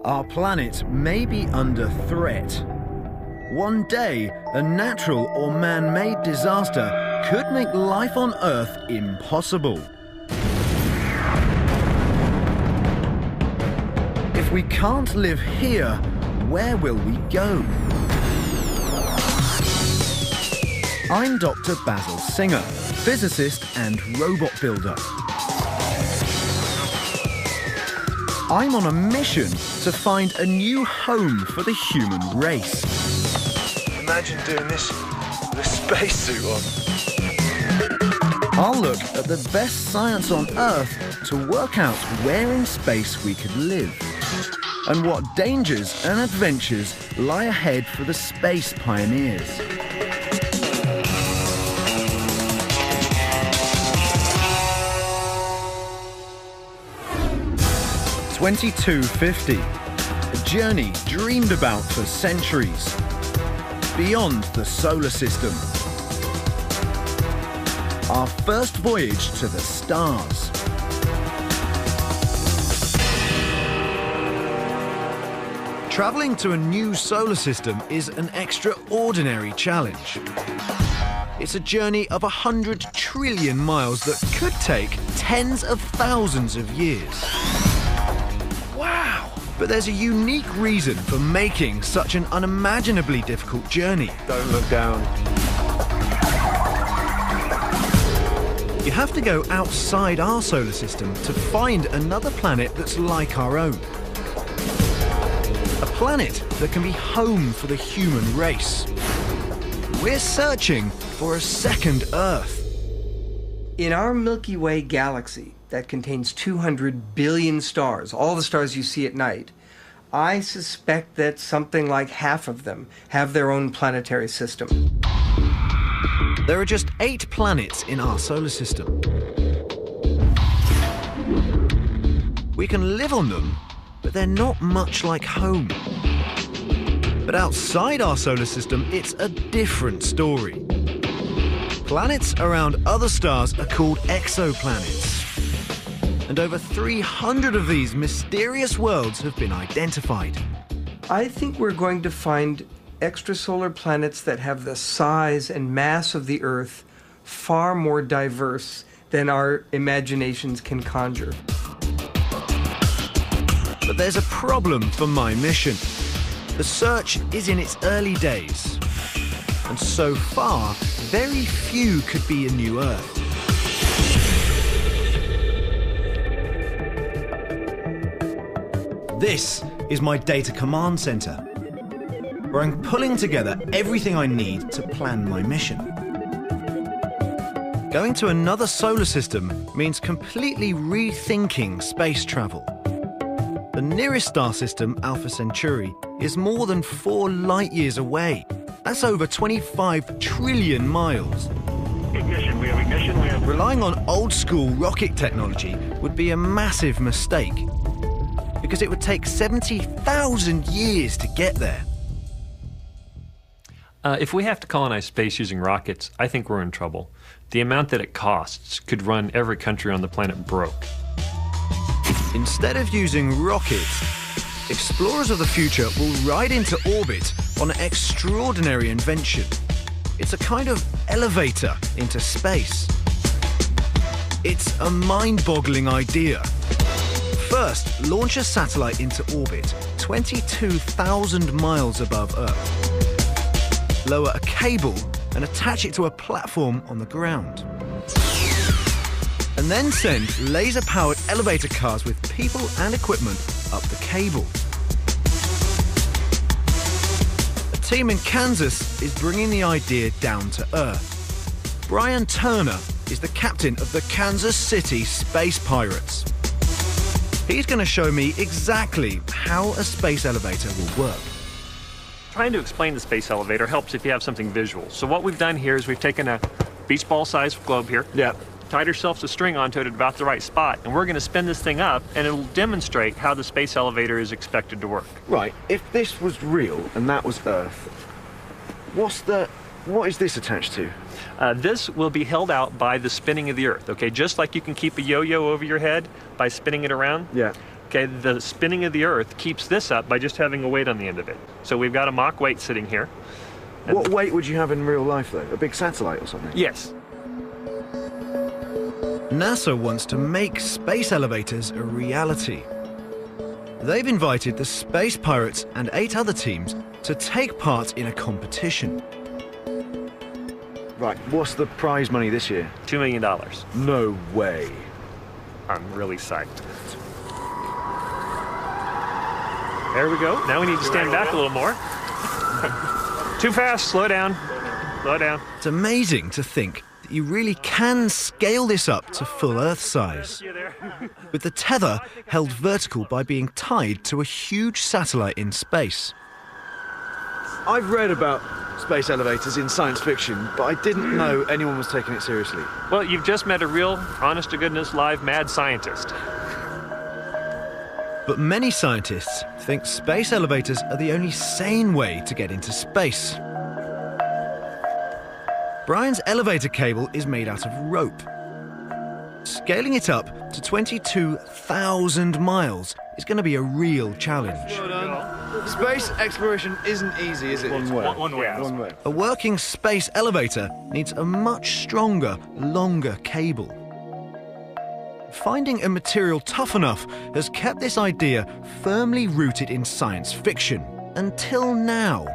Our planet may be under threat. One day, a natural or man-made disaster could make life on Earth impossible. If we can't live here, where will we go? I'm Dr. Basil Singer, physicist and robot builder. I'm on a mission to find a new home for the human race. Imagine doing this with a spacesuit on. I'll look at the best science on Earth to work out where in space we could live, and what dangers and adventures lie ahead for the space pioneers. 2250, a journey dreamed about for centuries, beyond the solar system. Our first voyage to the stars. Traveling to a new solar system is an extraordinary challenge. It's a journey of 100 trillion miles that could take tens of thousands of years. Wow! But there's a unique reason for making such an unimaginably difficult journey. Don't look down. You have to go outside our solar system to find another planet that's like our own. A planet that can be home for the human race. We're searching for a second Earth. In our Milky Way galaxy that contains 200 billion stars, all the stars you see at night, I suspect that something like half of them have their own planetary system. There are just 8 planets in our solar system. We can live on them, but they're not much like home. But outside our solar system, it's a different story. Planets around other stars are called exoplanets. And over 300 of these mysterious worlds have been identified. I think we're going to find extrasolar planets that have the size and mass of the Earth far more diverse than our imaginations can conjure. But there's a problem for my mission. The search is in its early days. And so far, very few could be a new Earth. This is my data command center, where I'm pulling together everything I need to plan my mission. Going to another solar system means completely rethinking space travel. The nearest star system, Alpha Centauri, is more than 4 light-years away. That's over 25 trillion miles. Ignition, we have ignition, we have... Relying on old-school rocket technology would be a massive mistake, because it would take 70,000 years to get there. If we have to colonize space using rockets, I think we're in trouble. The amount that it costs could run every country on the planet broke. Instead of using rockets, explorers of the future will ride into orbit on an extraordinary invention. It's a kind of elevator into space. It's a mind-boggling idea. First, launch a satellite into orbit, 22,000 miles above Earth. Lower a cable and attach it to a platform on the ground. And then send laser-powered elevator cars with people and equipment up the cable. A team in Kansas is bringing the idea down to Earth. Brian Turner is the captain of the Kansas City Space Pirates. He's going to show me exactly how a space elevator will work. Trying to explain the space elevator helps if you have something visual. So what we've done here is we've taken a beach ball-sized globe here. Yeah. Tied ourselves a string onto it at about the right spot, and we're going to spin this thing up, and it'll demonstrate how the space elevator is expected to work. Right, if this was real and that was Earth, what is this attached to? This will be held out by the spinning of the Earth, okay? Just like you can keep a yo-yo over your head by spinning it around. Yeah. Okay, the spinning of the Earth keeps this up by just having a weight on the end of it. So we've got a Mach weight sitting here. What weight would you have in real life, though? A big satellite or something? Yes. NASA wants to make space elevators a reality. They've invited the Space Pirates and 8 other teams to take part in a competition. Right, what's the prize money this year? $2 million. No way. I'm really psyched. There we go. Now we need to stand back a little more. Too fast. Slow down. Slow down. It's amazing to think that you really can scale this up to full Earth size, with the tether held vertical by being tied to a huge satellite in space. I've read about space elevators in science fiction, but I didn't know anyone was taking it seriously. Well, you've just met a real, honest-to-goodness, live, mad scientist. But many scientists think space elevators are the only sane way to get into space. Brian's elevator cable is made out of rope. Scaling it up to 22,000 miles is going to be a real challenge. Well done. Space exploration isn't easy, is it? One way. One way. A working space elevator needs a much stronger, longer cable. Finding a material tough enough has kept this idea firmly rooted in science fiction, until now.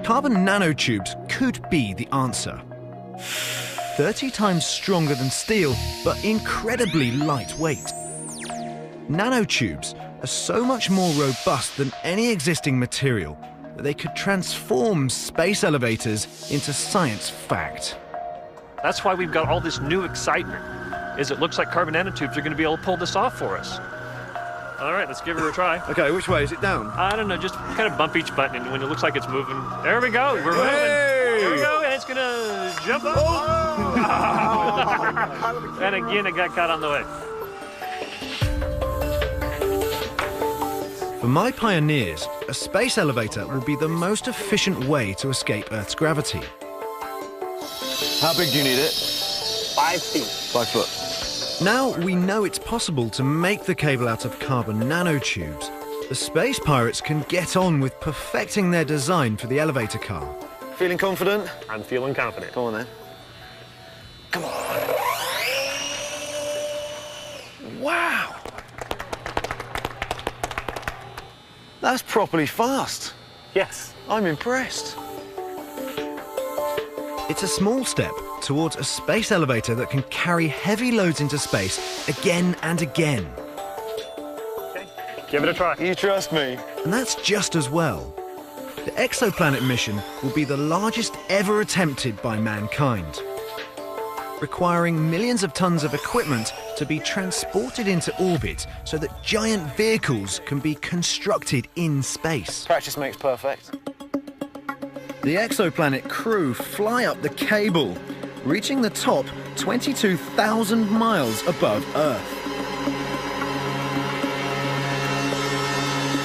Carbon nanotubes could be the answer. 30 times stronger than steel, but incredibly lightweight. Nanotubes are so much more robust than any existing material that they could transform space elevators into science fact. That's why we've got all this new excitement, is it looks like carbon nanotubes are going to be able to pull this off for us. All right, let's give it a try. Okay, which way? Is it down? I don't know, just kind of bump each button, and when it looks like it's moving, there we go, we're moving. Hey! There we go, and it's going to jump up. Oh! And again, it got caught on the way. For my pioneers, a space elevator will be the most efficient way to escape Earth's gravity. How big do you need it? 5 feet. 5 foot. Now we know it's possible to make the cable out of carbon nanotubes. The Space Pirates can get on with perfecting their design for the elevator car. Feeling confident? I'm feeling confident. Come on then. Come on. Wow. That's properly fast. Yes. I'm impressed. It's a small step towards a space elevator that can carry heavy loads into space again and again. Okay, give it a try. You trust me? And that's just as well. The Exoplanet mission will be the largest ever attempted by mankind, requiring millions of tons of equipment to be transported into orbit so that giant vehicles can be constructed in space. Practice makes perfect. The Exoplanet crew fly up the cable, reaching the top 22,000 miles above Earth.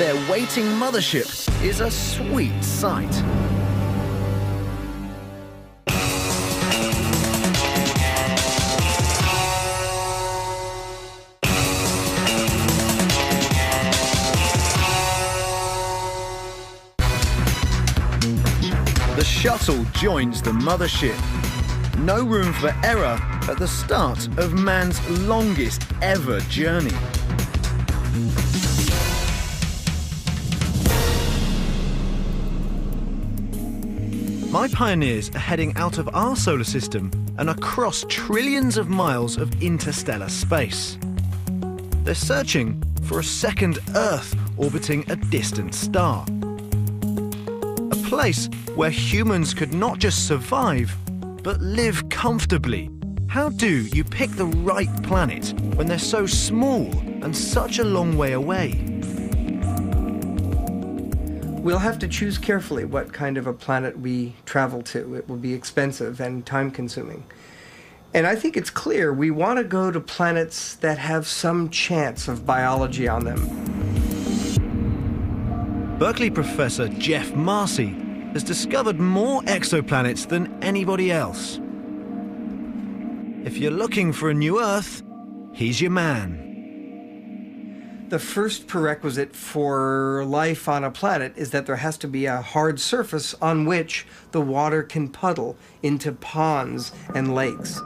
Their waiting mothership is a sweet sight. The shuttle joins the mothership. No room for error at the start of man's longest ever journey. My pioneers are heading out of our solar system and across trillions of miles of interstellar space. They're searching for a second Earth orbiting a distant star. A place where humans could not just survive, but live comfortably. How do you pick the right planet when they're so small and such a long way away? We'll have to choose carefully what kind of a planet we travel to. It will be expensive and time-consuming. And I think it's clear we want to go to planets that have some chance of biology on them. Berkeley professor Jeff Marcy has discovered more exoplanets than anybody else. If you're looking for a new Earth, he's your man. The first prerequisite for life on a planet is that there has to be a hard surface on which the water can puddle into ponds and lakes.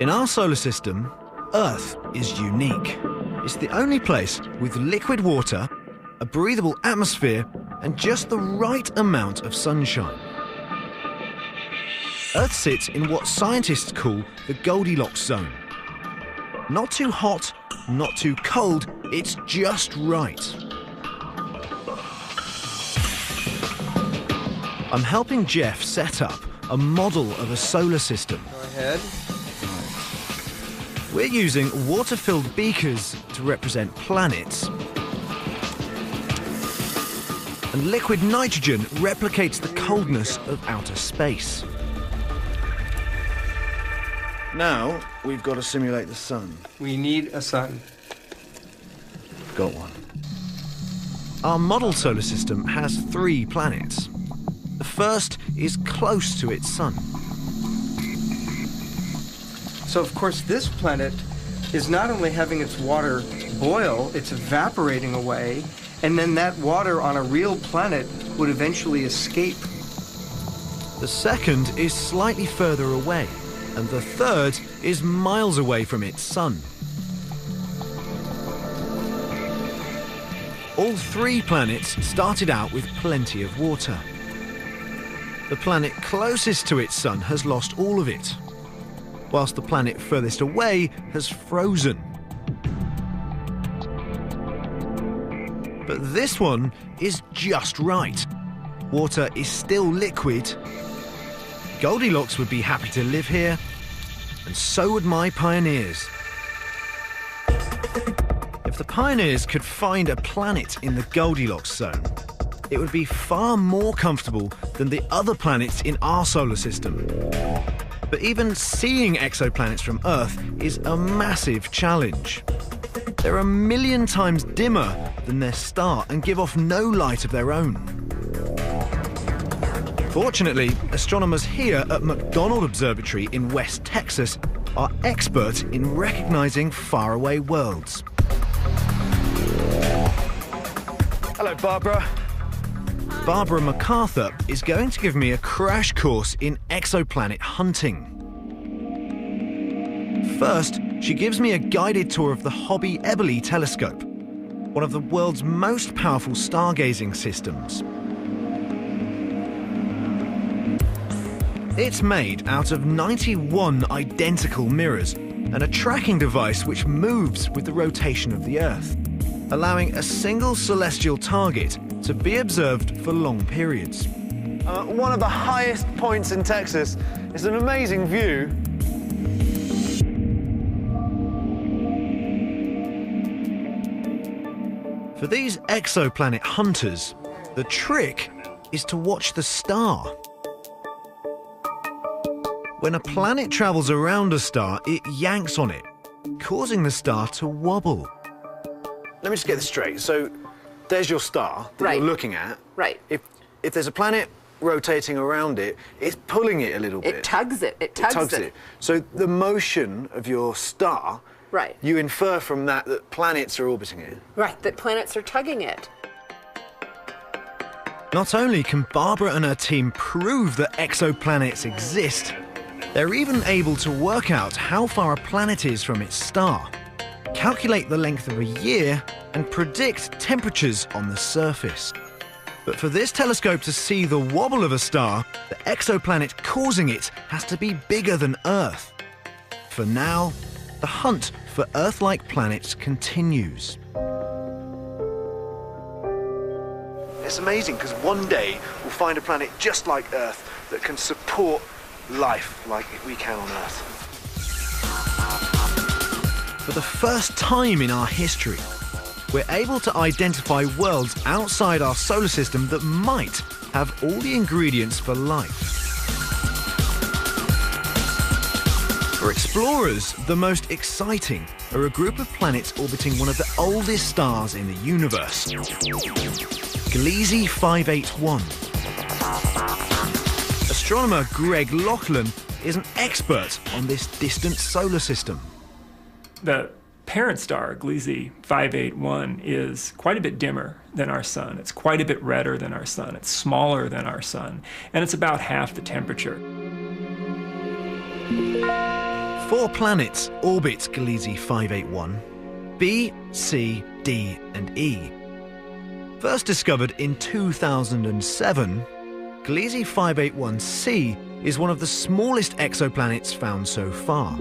In our solar system, Earth is unique. It's the only place with liquid water, a breathable atmosphere, and just the right amount of sunshine. Earth sits in what scientists call the Goldilocks zone. Not too hot, not too cold, it's just right. I'm helping Jeff set up a model of a solar system. Go ahead. We're using water-filled beakers to represent planets. And liquid nitrogen replicates the coldness of outer space. Now, we've got to simulate the sun. We need a sun. Got one. Our model solar system has 3 planets. The first is close to its sun. So, of course, this planet is not only having its water boil, it's evaporating away, and then that water on a real planet would eventually escape. The second is slightly further away, and the third is miles away from its sun. All 3 planets started out with plenty of water. The planet closest to its sun has lost all of it, whilst the planet furthest away has frozen. But this one is just right. Water is still liquid. Goldilocks would be happy to live here, and so would my pioneers. If the pioneers could find a planet in the Goldilocks zone, it would be far more comfortable than the other planets in our solar system. But even seeing exoplanets from Earth is a massive challenge. They're 1,000,000 times dimmer than their star and give off no light of their own. Fortunately, astronomers here at McDonald Observatory in West Texas are expert in recognizing faraway worlds. Hello, Barbara. Barbara MacArthur is going to give me a crash course in exoplanet hunting. First, she gives me a guided tour of the Hobby Eberly telescope, one of the world's most powerful stargazing systems. It's made out of 91 identical mirrors and a tracking device which moves with the rotation of the Earth, allowing a single celestial target to be observed for long periods. One of the highest points in Texas. It's an amazing view. For these exoplanet hunters, the trick is to watch the star. When a planet travels around a star, it yanks on it, causing the star to wobble. Let me just get this straight. So, there's your star that Right. you're looking at. Right. If there's a planet rotating around it, it's pulling it a little bit. It tugs it. It tugs it. So the motion of your star, Right. you infer from that that planets are orbiting it. Right. That planets are tugging it. Not only can Barbara and her team prove that exoplanets exist, they're even able to work out how far a planet is from its star, calculate the length of a year, and predict temperatures on the surface. But for this telescope to see the wobble of a star, the exoplanet causing it has to be bigger than Earth. For now, the hunt for Earth-like planets continues. It's amazing because one day we'll find a planet just like Earth that can support life like we can on Earth. For the first time in our history, we're able to identify worlds outside our solar system that might have all the ingredients for life. For explorers, the most exciting are a group of planets orbiting one of the oldest stars in the universe, Gliese 581. Astronomer Greg Laughlin is an expert on this distant solar system. The parent star, Gliese 581, is quite a bit dimmer than our sun. It's quite a bit redder than our sun. It's smaller than our sun, and it's about half the temperature. 4 planets orbit Gliese 581: B, C, D, and E. First discovered in 2007, Gliese 581c is one of the smallest exoplanets found so far.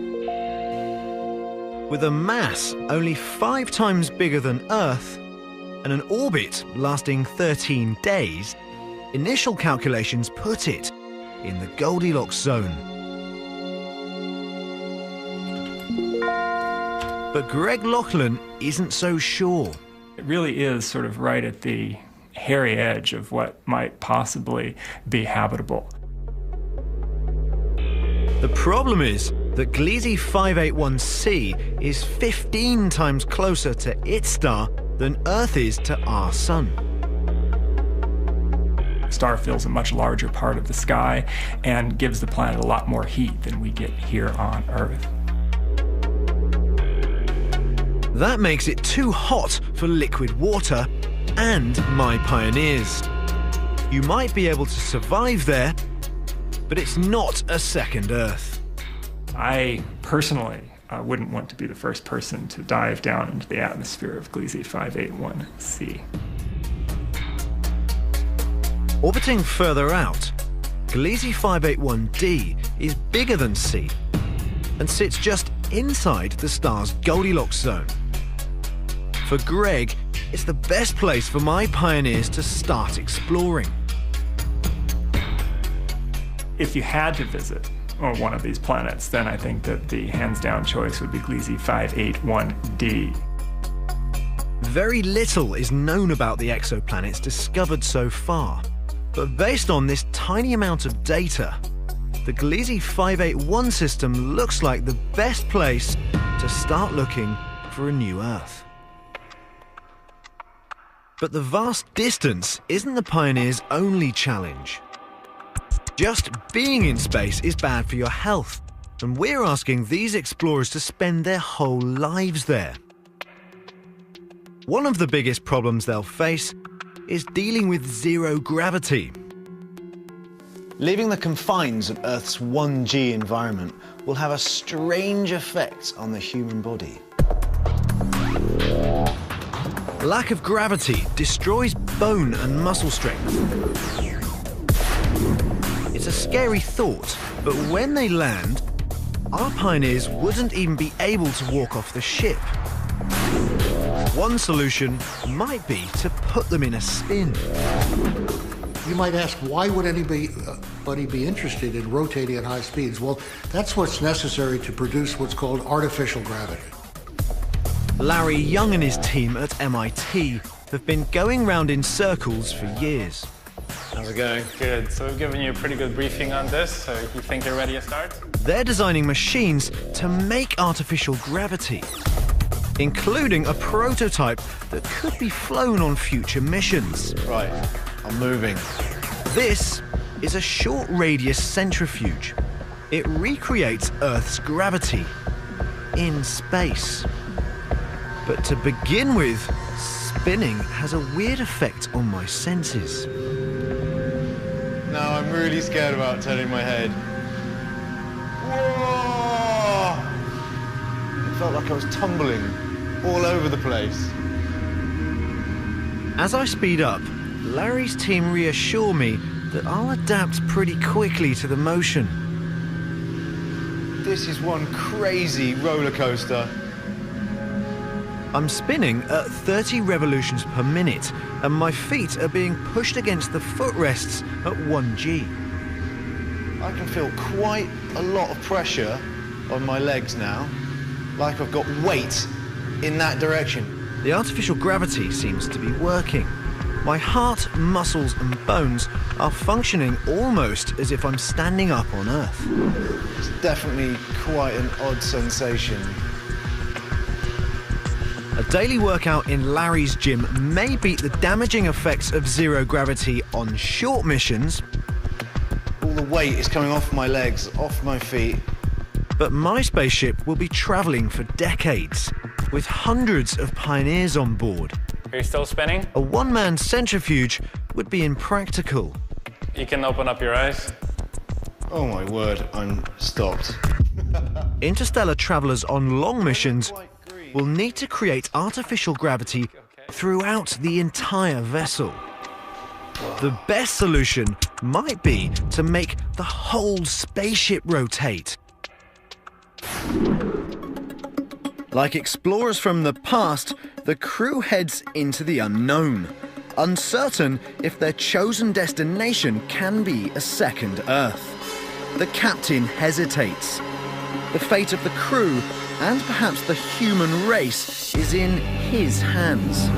With a mass only 5 times bigger than Earth and an orbit lasting 13 days, initial calculations put it in the Goldilocks zone. But Greg Laughlin isn't so sure. It really is sort of right at the hairy edge of what might possibly be habitable. The problem is that Gliese 581c is 15 times closer to its star than Earth is to our sun. The star fills a much larger part of the sky and gives the planet a lot more heat than we get here on Earth. That makes it too hot for liquid water and my pioneers. You might be able to survive there, but it's not a second Earth. I personally wouldn't want to be the first person to dive down into the atmosphere of Gliese 581c. Orbiting further out, Gliese 581d is bigger than C and sits just inside the star's Goldilocks zone. For Greg, it's the best place for my pioneers to start exploring. If you had to visit one of these planets, then I think that the hands-down choice would be Gliese 581d. Very little is known about the exoplanets discovered so far, but based on this tiny amount of data, the Gliese 581 system looks like the best place to start looking for a new Earth. But the vast distance isn't the pioneers' only challenge. Just being in space is bad for your health, and we're asking these explorers to spend their whole lives there. One of the biggest problems they'll face is dealing with zero gravity. Leaving the confines of Earth's 1G environment will have a strange effect on the human body. Lack of gravity destroys bone and muscle strength. It's a scary thought, but when they land, our pioneers wouldn't even be able to walk off the ship. One solution might be to put them in a spin. You might ask, why would anybody be interested in rotating at high speeds? Well, that's what's necessary to produce what's called artificial gravity. Larry Young and his team at MIT have been going round in circles for years. How's it going? Good. So we've given you a pretty good briefing on this, so you think you're ready to start? They're designing machines to make artificial gravity, including a prototype that could be flown on future missions. Right, I'm moving. This is a short radius centrifuge. It recreates Earth's gravity in space. But to begin with, spinning has a weird effect on my senses. Now I'm really scared about turning my head. Whoa! It felt like I was tumbling all over the place. As I speed up, Larry's team reassure me that I'll adapt pretty quickly to the motion. This is one crazy roller coaster. I'm spinning at 30 revolutions per minute, and my feet are being pushed against the footrests at 1G. I can feel quite a lot of pressure on my legs now, like I've got weight in that direction. The artificial gravity seems to be working. My heart, muscles, and bones are functioning almost as if I'm standing up on Earth. It's definitely quite an odd sensation. A daily workout in Larry's gym may beat the damaging effects of zero gravity on short missions. All the weight is coming off my legs, off my feet. But my spaceship will be traveling for decades, with hundreds of pioneers on board. Are you still spinning? A one-man centrifuge would be impractical. You can open up your eyes. Oh my word, I'm stopped. Interstellar travelers on long missions will need to create artificial gravity throughout the entire vessel. The best solution might be to make the whole spaceship rotate. Like explorers from the past, the crew heads into the unknown, uncertain if their chosen destination can be a second Earth. The captain hesitates. The fate of the crew, and perhaps the human race, is in his hands.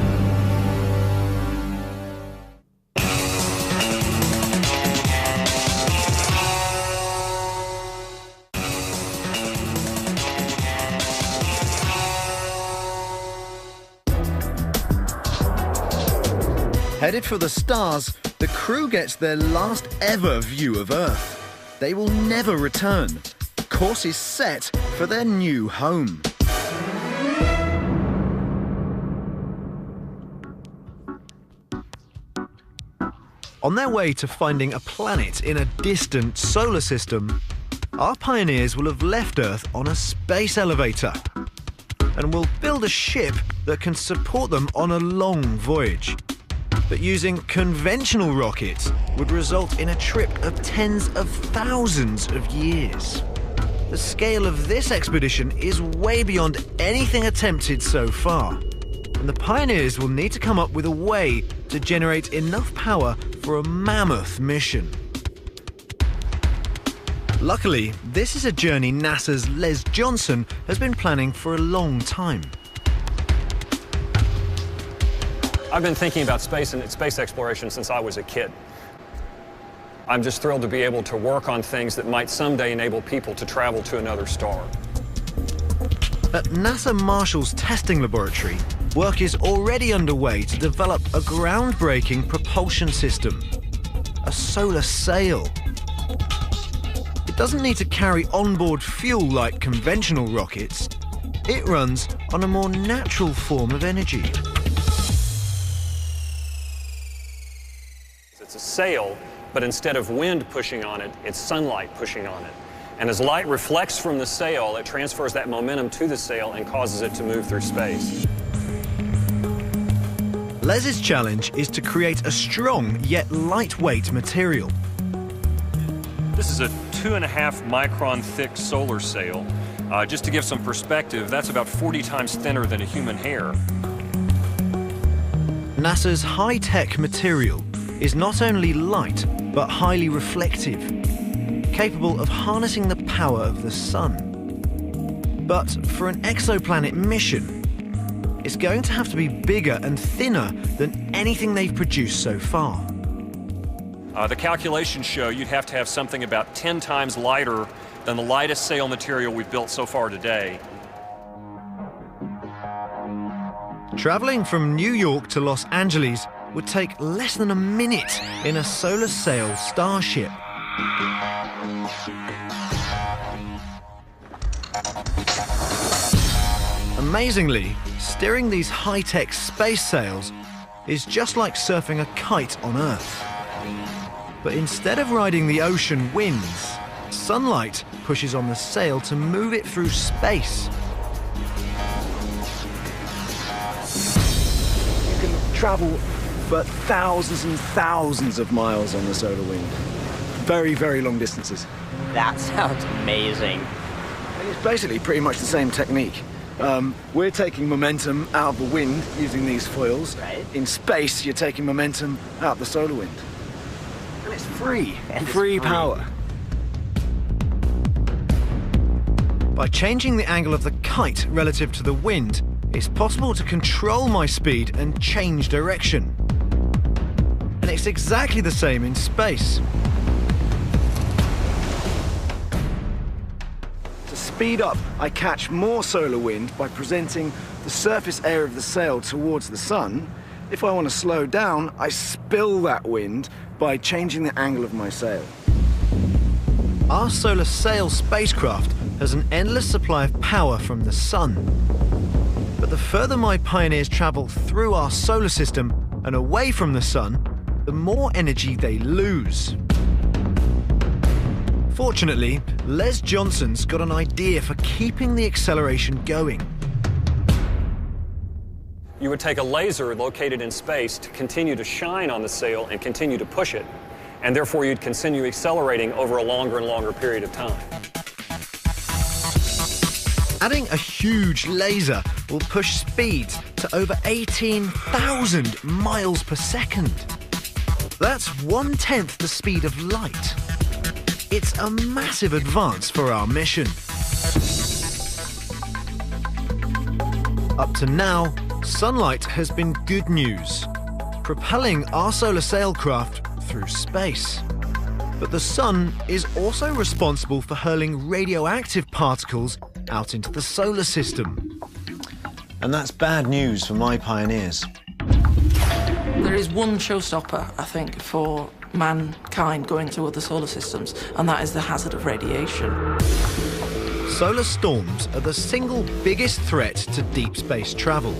Headed for the stars, the crew gets their last ever view of Earth. They will never return. Course is set for their new home. On their way to finding a planet in a distant solar system, our pioneers will have left Earth on a space elevator and will build a ship that can support them on a long voyage. But using conventional rockets would result in a trip of tens of thousands of years. The scale of this expedition is way beyond anything attempted so far, and the pioneers will need to come up with a way to generate enough power for a mammoth mission. Luckily, this is a journey NASA's Les Johnson has been planning for a long time. I've been thinking about space and space exploration since I was a kid. I'm just thrilled to be able to work on things that might someday enable people to travel to another star. At NASA Marshall's testing laboratory, work is already underway to develop a groundbreaking propulsion system, a solar sail. It doesn't need to carry onboard fuel like conventional rockets. It runs on a more natural form of energy. It's a sail, but instead of wind pushing on it, it's sunlight pushing on it. And as light reflects from the sail, it transfers that momentum to the sail and causes it to move through space. Les's challenge is to create a strong yet lightweight material. This is a 2.5 micron thick solar sail. Just to give some perspective, that's about 40 times thinner than a human hair. NASA's high-tech material is not only light, but highly reflective, capable of harnessing the power of the sun. But for an exoplanet mission, it's going to have to be bigger and thinner than anything they've produced so far. The calculations show you'd have to have something about 10 times lighter than the lightest sail material we've built so far today. Traveling from New York to Los Angeles would take less than a minute in a solar sail starship. Amazingly, steering these high-tech space sails is just like surfing a kite on Earth. But instead of riding the ocean winds, sunlight pushes on the sail to move it through space. You can travel for thousands and thousands of miles on the solar wind. Very, very long distances. That sounds amazing. And it's basically pretty much the same technique. We're taking momentum out of the wind using these foils. Right. In space, you're taking momentum out of the solar wind. And it's free. Free power. By changing the angle of the kite relative to the wind, it's possible to control my speed and change direction. And it's exactly the same in space. To speed up, I catch more solar wind by presenting the surface area of the sail towards the sun. If I want to slow down, I spill that wind by changing the angle of my sail. Our solar sail spacecraft has an endless supply of power from the sun. But But the further my pioneers travel through our solar system and away from the sun, the more energy they lose. Fortunately, Les Johnson's got an idea for keeping the acceleration going. You would take a laser located in space to continue to shine on the sail and continue to push it, and therefore you'd continue accelerating over a longer and longer period of time. Adding a huge laser will push speeds to over 18,000 miles per second. That's 1/10 the speed of light. It's a massive advance for our mission. Up to now, sunlight has been good news, propelling our solar sailcraft through space. But the sun is also responsible for hurling radioactive particles out into the solar system. And that's bad news for my pioneers. There is one showstopper, I think, for mankind going to other solar systems, and that is the hazard of radiation. Solar storms are the single biggest threat to deep space travel.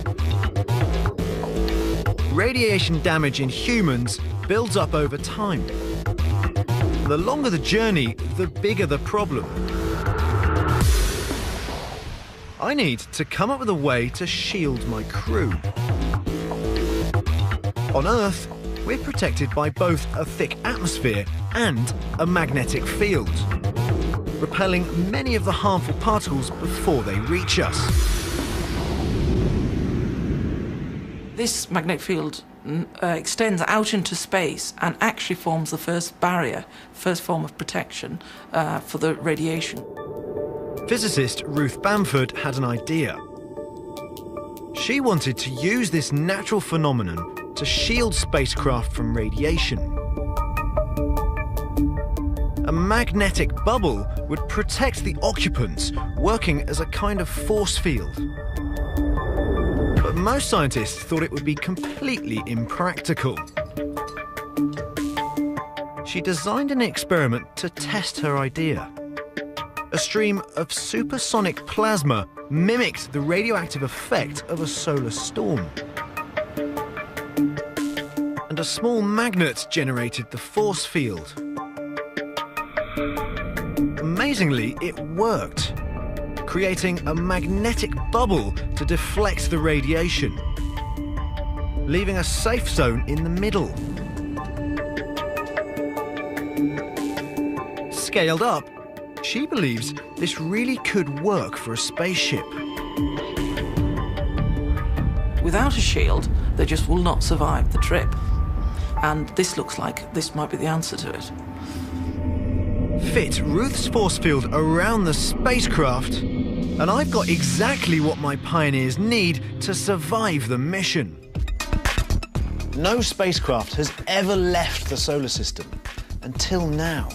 Radiation damage in humans builds up over time. The longer the journey, the bigger the problem. I need to come up with a way to shield my crew. On Earth, we're protected by both a thick atmosphere and a magnetic field, repelling many of the harmful particles before they reach us. This magnetic field extends out into space and actually forms the first barrier, first form of protection for the radiation. Physicist Ruth Bamford had an idea. She wanted to use this natural phenomenon to shield spacecraft from radiation. A magnetic bubble would protect the occupants, working as a kind of force field. But most scientists thought it would be completely impractical. She designed an experiment to test her idea. A stream of supersonic plasma mimicked the radioactive effect of a solar storm. And a small magnet generated the force field. Amazingly, it worked, creating a magnetic bubble to deflect the radiation, leaving a safe zone in the middle. Scaled up, she believes this really could work for a spaceship. Without a shield, they just will not survive the trip. And this looks like this might be the answer to it. Fit Ruth's force field around the spacecraft, and I've got exactly what my pioneers need to survive the mission. No spacecraft has ever left the solar system until now.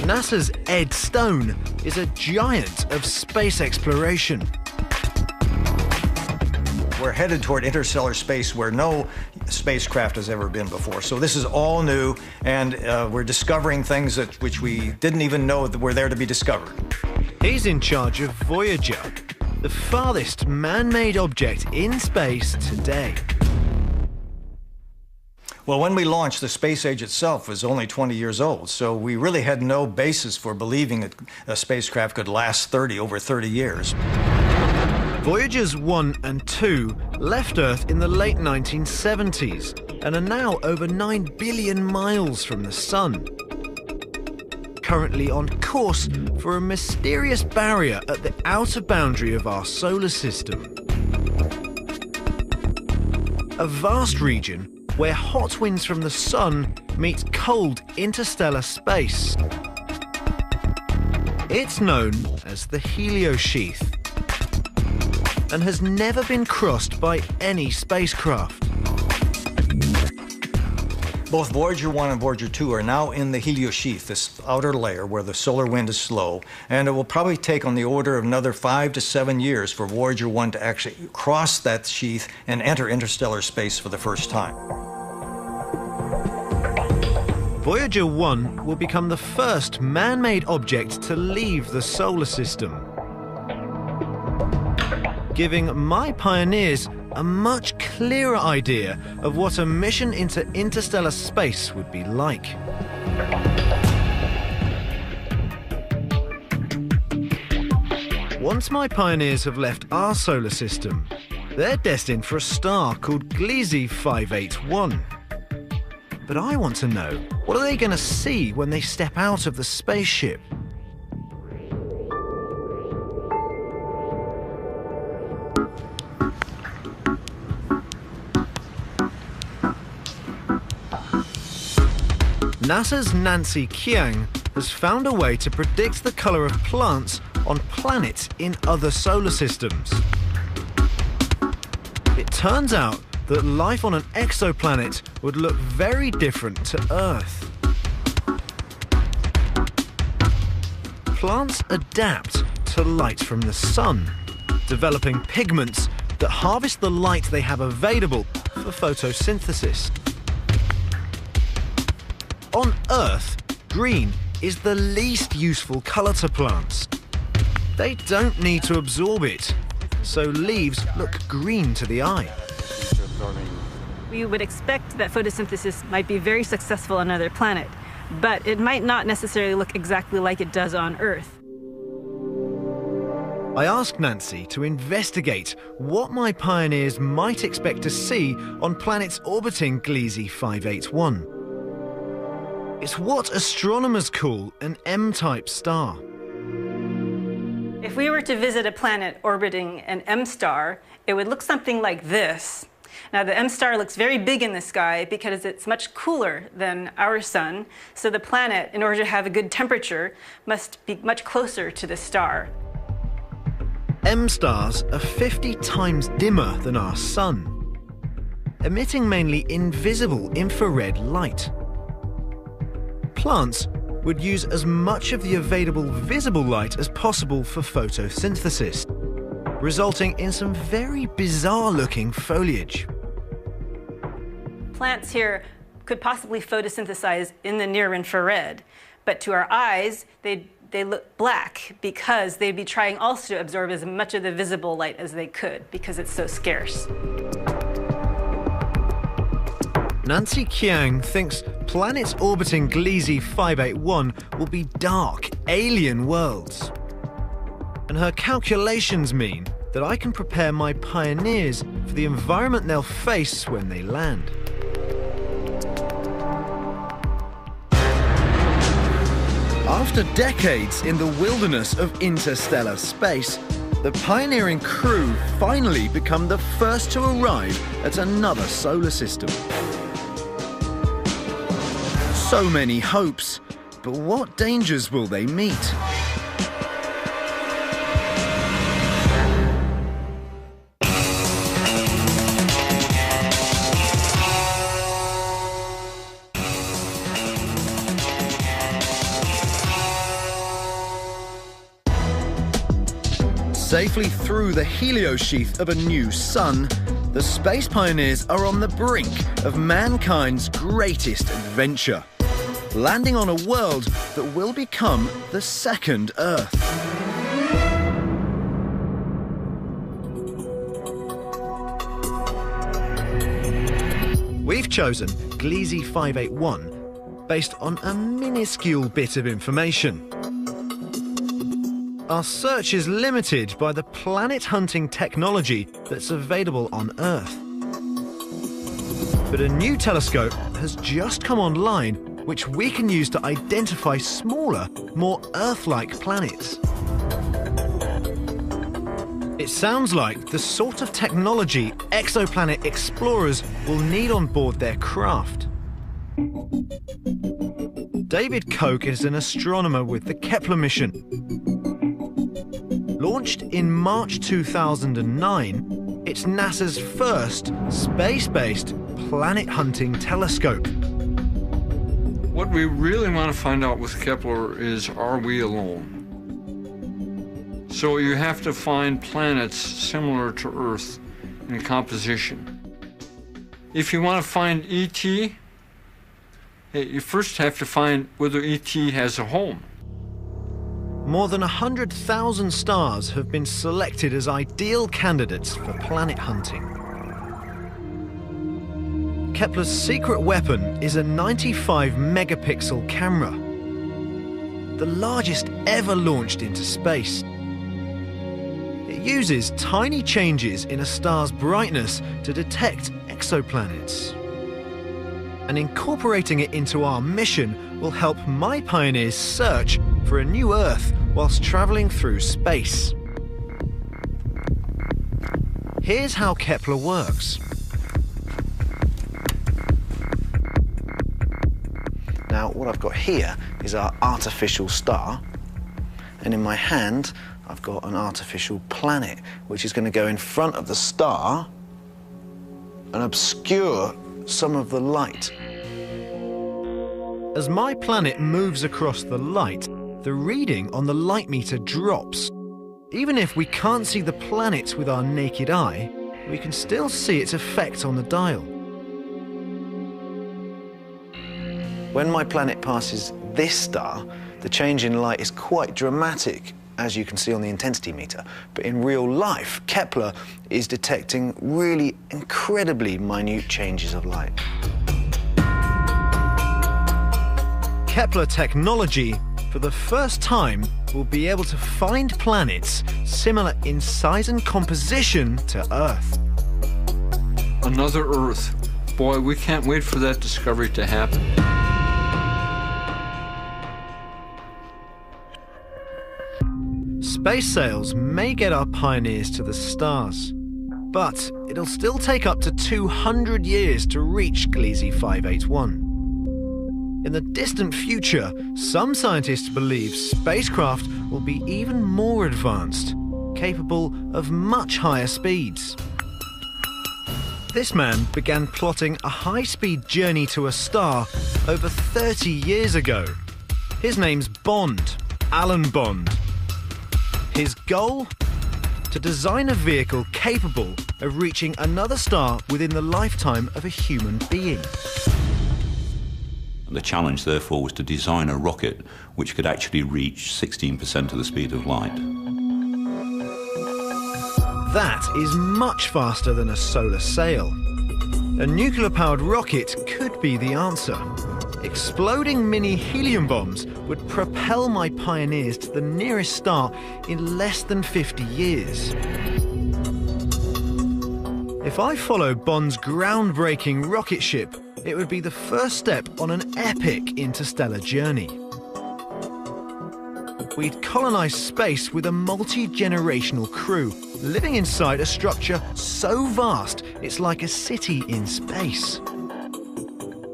NASA's Ed Stone is a giant of space exploration. We're headed toward interstellar space where no spacecraft has ever been before. So this is all new, and we're discovering things which we didn't even know that were there to be discovered. He's in charge of Voyager, the farthest man-made object in space today. Well, when we launched, the space age itself was only 20 years old, so we really had no basis for believing that a spacecraft could last over 30 years. Voyagers 1 and 2 left Earth in the late 1970s and are now over 9 billion miles from the Sun. Currently on course for a mysterious barrier at the outer boundary of our solar system. A vast region where hot winds from the Sun meet cold interstellar space. It's known as the heliosheath and has never been crossed by any spacecraft. Both Voyager 1 and Voyager 2 are now in the heliosheath, this outer layer where the solar wind is slow, and it will probably take on the order of another 5 to 7 years for Voyager 1 to actually cross that sheath and enter interstellar space for the first time. Voyager 1 will become the first man-made object to leave the solar system. giving my pioneers a much clearer idea of what a mission into interstellar space would be like. Once my pioneers have left our solar system, they're destined for a star called Gliese 581. But I want to know, what are they going to see when they step out of the spaceship? NASA's Nancy Qiang has found a way to predict the color of plants on planets in other solar systems. It turns out that life on an exoplanet would look very different to Earth. Plants adapt to light from the sun, developing pigments that harvest the light they have available for photosynthesis. On Earth, green is the least useful color to plants. They don't need to absorb it, so leaves look green to the eye. We would expect that photosynthesis might be very successful on another planet, but it might not necessarily look exactly like it does on Earth. I asked Nancy to investigate what my pioneers might expect to see on planets orbiting Gliese 581. It's what astronomers call an M-type star. If we were to visit a planet orbiting an M star, it would look something like this. Now, the M star looks very big in the sky because it's much cooler than our sun, so the planet, in order to have a good temperature, must be much closer to the star. M stars are 50 times dimmer than our sun, emitting mainly invisible infrared light. Plants would use as much of the available visible light as possible for photosynthesis, resulting in some very bizarre-looking foliage. Plants here could possibly photosynthesize in the near-infrared, but to our eyes, they look black because they'd be trying also to absorb as much of the visible light as they could because it's so scarce. Nancy Qiang thinks planets orbiting Gliese 581 will be dark, alien worlds. And her calculations mean that I can prepare my pioneers for the environment they'll face when they land. After decades in the wilderness of interstellar space, the pioneering crew finally become the first to arrive at another solar system. So many hopes, but what dangers will they meet? Safely through the heliosheath of a new sun, the space pioneers are on the brink of mankind's greatest adventure, landing on a world that will become the second Earth. We've chosen Gliese 581 based on a minuscule bit of information. Our search is limited by the planet-hunting technology that's available on Earth. But a new telescope has just come online which we can use to identify smaller, more Earth-like planets. It sounds like the sort of technology exoplanet explorers will need on board their craft. David Koch is an astronomer with the Kepler mission. Launched in March 2009, it's NASA's first space-based planet-hunting telescope. What we really want to find out with Kepler is, are we alone? So you have to find planets similar to Earth in composition. If you want to find ET, you first have to find whether ET has a home. more than 100,000 stars have been selected as ideal candidates for planet hunting. Kepler's secret weapon is a 95-megapixel camera, the largest ever launched into space. It uses tiny changes in a star's brightness to detect exoplanets. And incorporating it into our mission will help my pioneers search for a new Earth whilst travelling through space. Here's how Kepler works. Now, what I've got here is our artificial star, and in my hand, I've got an artificial planet, which is going to go in front of the star and obscure some of the light. As my planet moves across the light, the reading on the light meter drops. Even if we can't see the planet with our naked eye, we can still see its effect on the dial. When my planet passes this star, the change in light is quite dramatic, as you can see on the intensity meter. But in real life, Kepler is detecting really incredibly minute changes of light. Kepler technology, for the first time, will be able to find planets similar in size and composition to Earth. Another Earth. Boy, we can't wait for that discovery to happen. Space sails may get our pioneers to the stars, but it'll still take up to 200 years to reach Gliese 581. In the distant future, some scientists believe spacecraft will be even more advanced, capable of much higher speeds. This man began plotting a high-speed journey to a star over 30 years ago. His name's Bond, Alan Bond. His goal? To design a vehicle capable of reaching another star within the lifetime of a human being. The challenge, therefore, was to design a rocket which could actually reach 16% of the speed of light. That is much faster than a solar sail. A nuclear-powered rocket could be the answer. Exploding mini helium bombs would propel my pioneers to the nearest star in less than 50 years. If I follow Bond's groundbreaking rocket ship, it would be the first step on an epic interstellar journey. We'd colonize space with a multi-generational crew, living inside a structure so vast it's like a city in space.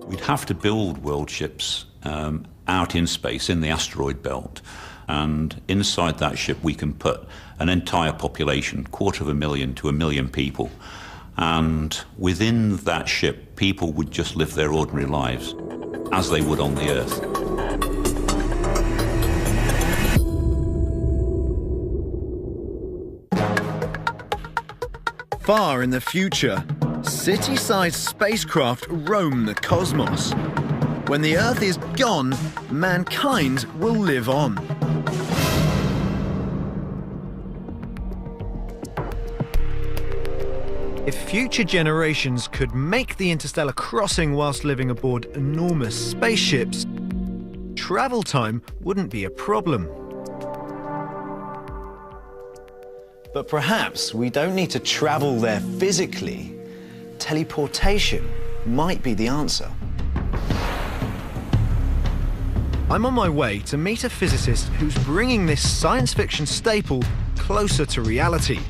We'd have to build world ships out in space, in the asteroid belt, and inside that ship we can put an entire population, 250,000 to 1 million people. And within that ship, people would just live their ordinary lives, as they would on the Earth. Far in the future, city-sized spacecraft roam the cosmos. When the Earth is gone, mankind will live on. If future generations could make the interstellar crossing whilst living aboard enormous spaceships, travel time wouldn't be a problem. But perhaps we don't need to travel there physically. Teleportation might be the answer. I'm on my way to meet a physicist who's bringing this science fiction staple closer to reality.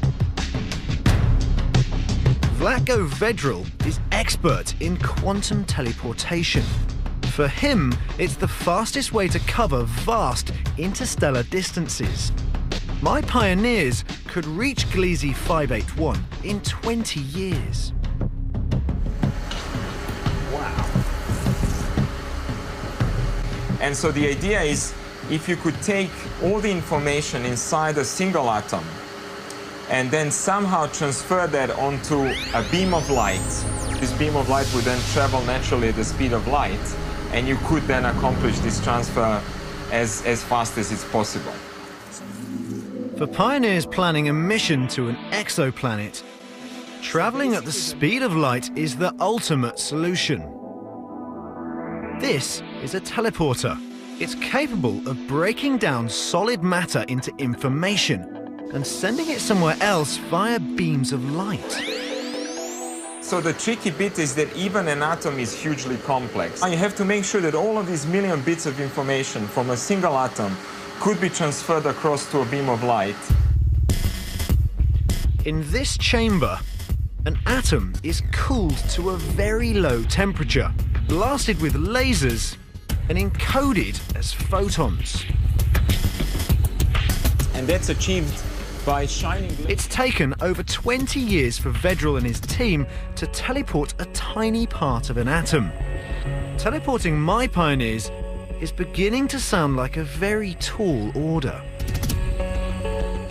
Vlatko Vedril is expert in quantum teleportation. For him, it's the fastest way to cover vast interstellar distances. My pioneers could reach Gliese 581 in 20 years. And so the idea is, if you could take all the information inside a single atom and then somehow transfer that onto a beam of light, this beam of light would then travel naturally at the speed of light, and you could then accomplish this transfer as fast as it's possible. For pioneers planning a mission to an exoplanet, traveling at the speed of light is the ultimate solution. This is a teleporter. It's capable of breaking down solid matter into information and sending it somewhere else via beams of light. So the tricky bit is that even an atom is hugely complex. You have to make sure that all of these million bits of information from a single atom could be transferred across to a beam of light. In this chamber, an atom is cooled to a very low temperature, blasted with lasers, and encoded as photons. And that's achieved by shining... It's taken over 20 years for Vedral and his team to teleport a tiny part of an atom. Teleporting my pioneers is beginning to sound like a very tall order.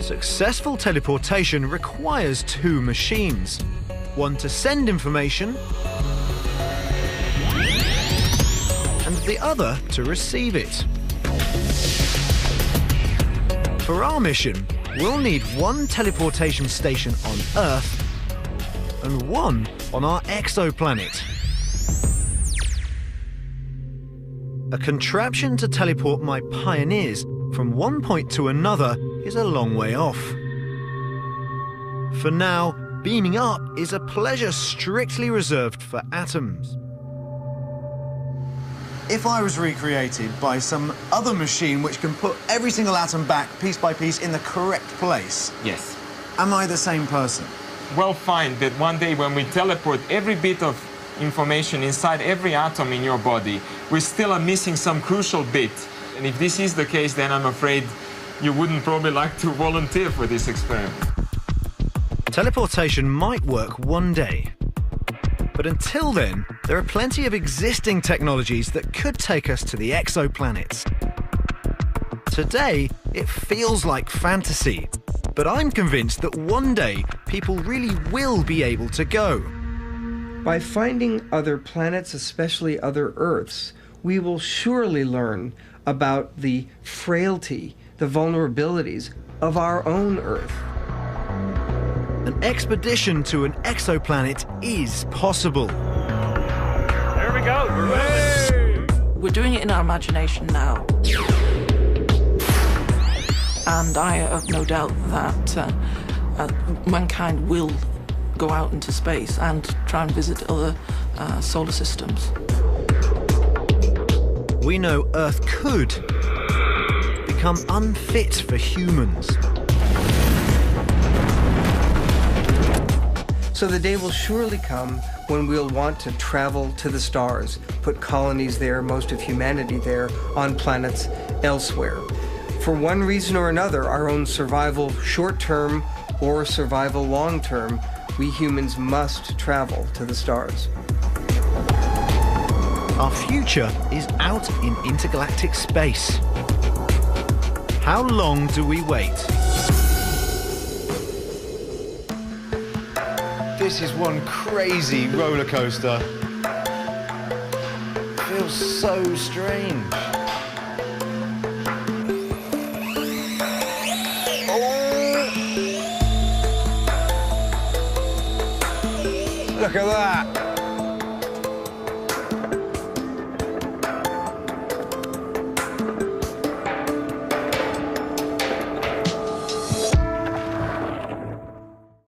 Successful teleportation requires two machines, one to send information and the other to receive it. For our mission, we'll need one teleportation station on Earth and one on our exoplanet. A contraption to teleport my pioneers from one point to another is a long way off. For now, beaming up is a pleasure strictly reserved for atoms. If I was recreated by some other machine which can put every single atom back piece by piece in the correct place, yes, am I the same person? We'll find that one day when we teleport every bit of information inside every atom in your body, we still are missing some crucial bit. And if this is the case, then I'm afraid you wouldn't probably like to volunteer for this experiment. Teleportation might work one day. But until then, there are plenty of existing technologies that could take us to the exoplanets. Today, it feels like fantasy, but I'm convinced that one day people really will be able to go. By finding other planets, especially other Earths, we will surely learn about the frailty, the vulnerabilities of our own Earth. An expedition to an exoplanet is possible. There we go. We're doing it in our imagination now. And I have no doubt that mankind will go out into space and try and visit other solar systems. We know Earth could become unfit for humans. So the day will surely come when we'll want to travel to the stars, put colonies there, most of humanity there, on planets elsewhere. For one reason or another, our own survival short-term or survival long-term, we humans must travel to the stars. Our future is out in intergalactic space. How long do we wait? This is one crazy roller coaster. Feels so strange. Oh! Look at that.